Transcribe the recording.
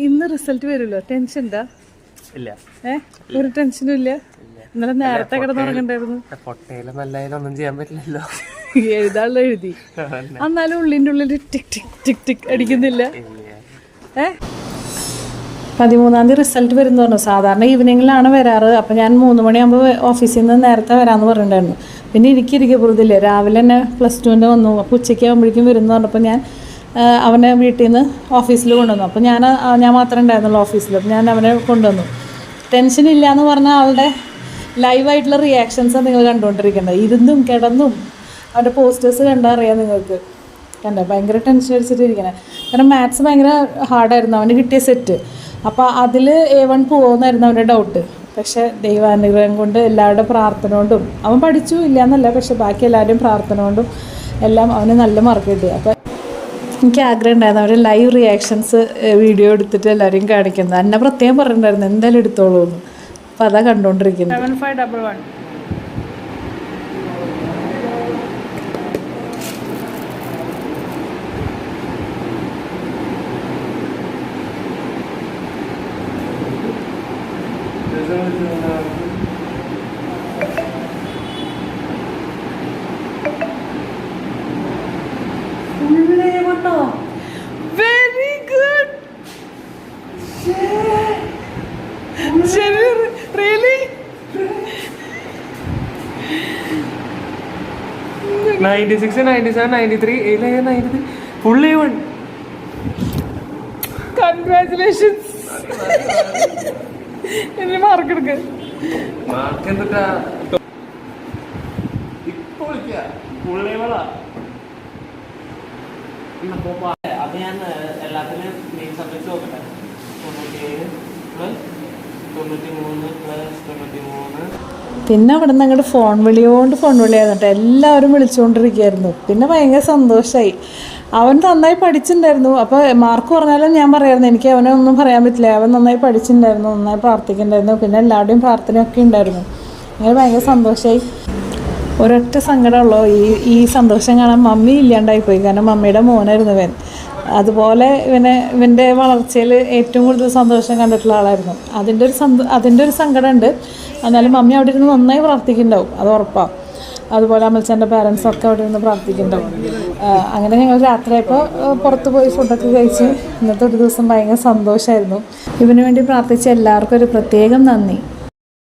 ഇന്ന് റിസൾട്ട് വരുമല്ലോ, ടെൻഷൻ ഉണ്ടാ? ഇല്ല. ഒരു ടെൻഷനും ഇല്ല. ഇന്നലെ നേരത്തെ കിടന്നുറങ്ങണ്ടായിരുന്നു. ഒന്നും ചെയ്യാൻ പറ്റില്ലല്ലോ. എഴുതാനുള്ള എഴുതി, എന്നാലും ഉള്ളിൻ്റെ ഉള്ളിൽ ടിക് ടിക് ടിക് ടിക് അടിക്കുന്നില്ല. 13-ാം തീയതി റിസൾട്ട് വരുന്നു പറഞ്ഞു. സാധാരണ ഈവനിങ്ങിലാണ് വരാറ്. അപ്പം ഞാൻ 3 മണിയാകുമ്പോൾ ഓഫീസിൽ നിന്ന് നേരത്തെ വരാമെന്ന് പറഞ്ഞിട്ടുണ്ടായിരുന്നു. പിന്നെ ഇരിക്കുക പുറത്തില്ലേ, രാവിലെ തന്നെ +2-ൻ്റെ വന്നു. അപ്പോൾ ഉച്ചയ്ക്ക് ആകുമ്പോഴേക്കും വരുന്നു പറഞ്ഞപ്പോൾ ഞാൻ അവനെ വീട്ടിൽ നിന്ന് ഓഫീസിൽ കൊണ്ടുവന്നു. അപ്പോൾ ഞാൻ മാത്രമേ ഉണ്ടായിരുന്നുള്ളൂ ഓഫീസിൽ. അപ്പോൾ ഞാൻ അവനെ കൊണ്ടുവന്നു. ടെൻഷൻ ഇല്ല എന്ന് പറഞ്ഞ ആളുടെ ലൈവായിട്ടുള്ള റിയാക്ഷൻസാണ് നിങ്ങൾ കണ്ടുകൊണ്ടിരിക്കേണ്ടത്. ഇരുന്നും കിടന്നും അവൻ്റെ പോസ്റ്റേഴ്സ് കണ്ടാൽ അറിയാം നിങ്ങൾക്ക്. കണ്ടോ, ഭയങ്കര ടെൻഷൻ അടിച്ചിട്ടിരിക്കണേ. കാരണം മാത്സ് ഭയങ്കര ഹാർഡായിരുന്നു അവന് കിട്ടിയ സെറ്റ്. അപ്പോൾ അതിൽ A1 പോകുമെന്നായിരുന്നു അവൻ്റെ ഡൗട്ട്. പക്ഷേ ദൈവാനുഗ്രഹം കൊണ്ട് എല്ലാവരുടെ പ്രാർത്ഥന കൊണ്ടും അവൻ പഠിച്ചു ഇല്ല എന്നല്ല, പക്ഷേ ബാക്കി എല്ലാവരുടെയും പ്രാർത്ഥന കൊണ്ടും എല്ലാം അവന് നല്ല മാർക്ക് കിട്ടി. അപ്പോൾ എനിക്ക് ആഗ്രഹം ഉണ്ടായിരുന്നു അവരുടെ ലൈവ് റിയാക്ഷൻസ് വീഡിയോ എടുത്തിട്ട് എല്ലാവരെയും കാണിക്കുന്നത്. എന്നെ പ്രത്യേകം പറഞ്ഞിട്ടുണ്ടായിരുന്നു എന്തായാലും എടുത്തോളൂ എന്ന്. അപ്പോൾ അതാ കണ്ടുകൊണ്ടിരിക്കുന്നത്. 7511 very good. Really 96, 97, 93, 93, full A1. Congratulations. എന്നെ മാർക്ക് എടുക്ക. മാർക്ക് എന്നിട്ടാ ഇപ്പൊ ഫുൾ A1. അത് ഞാൻ എല്ലാത്തിലും മെയിൻ സബ്ജക്ട് നോക്കട്ടെ. 97 + 93 + 93. പിന്നെ അവിടെ നിന്ന് അങ്ങോട്ട് ഫോൺ വിളിയായിരുന്നു. എല്ലാവരും വിളിച്ചുകൊണ്ടിരിക്കുകയായിരുന്നു. പിന്നെ ഭയങ്കര സന്തോഷമായി. അവൻ നന്നായി പഠിച്ചിട്ടുണ്ടായിരുന്നു. അപ്പോൾ മാർക്ക് പറഞ്ഞാലും ഞാൻ പറയായിരുന്നു, എനിക്ക് അവനെ ഒന്നും പറയാൻ പറ്റില്ല. അവൻ നന്നായി പഠിച്ചിട്ടുണ്ടായിരുന്നു, നന്നായി പ്രാർത്ഥിക്കുന്നുണ്ടായിരുന്നു. പിന്നെ എല്ലാവരുടെയും പ്രാർത്ഥനയൊക്കെ ഉണ്ടായിരുന്നു. അങ്ങനെ ഭയങ്കര സന്തോഷമായി. ഒരൊറ്റ സങ്കടമുള്ളൂ, ഈ സന്തോഷം കാണാൻ മമ്മി ഇല്ലാണ്ടായിപ്പോയി. കാരണം മമ്മിയുടെ മോനായിരുന്നു ഇവൻ. അതുപോലെ ഇവൻ്റെ വളർച്ചയിൽ ഏറ്റവും കൂടുതൽ സന്തോഷം കണ്ടിട്ടുള്ള ആളായിരുന്നു. അതിൻ്റെ ഒരു സങ്കടമുണ്ട്. എന്നാലും മമ്മി അവിടെ ഇരുന്ന് നന്നായി പ്രാർത്ഥിക്കുന്നുണ്ടാവും, അത് ഉറപ്പാണ്. അതുപോലെ അമൽച്ചൻ്റെ പാരൻസൊക്കെ അവിടെ ഇരുന്ന് പ്രാർത്ഥിക്കുന്നുണ്ടാവും. അങ്ങനെ ഞങ്ങൾ രാത്രിയായപ്പോൾ പുറത്ത് പോയി ഫുഡൊക്കെ കഴിച്ച് ഇന്നത്തെ ഒരു ദിവസം ഭയങ്കര സന്തോഷമായിരുന്നു. ഇവന് വേണ്ടി പ്രാർത്ഥിച്ച എല്ലാവർക്കും ഒരു പ്രത്യേകം നന്ദി.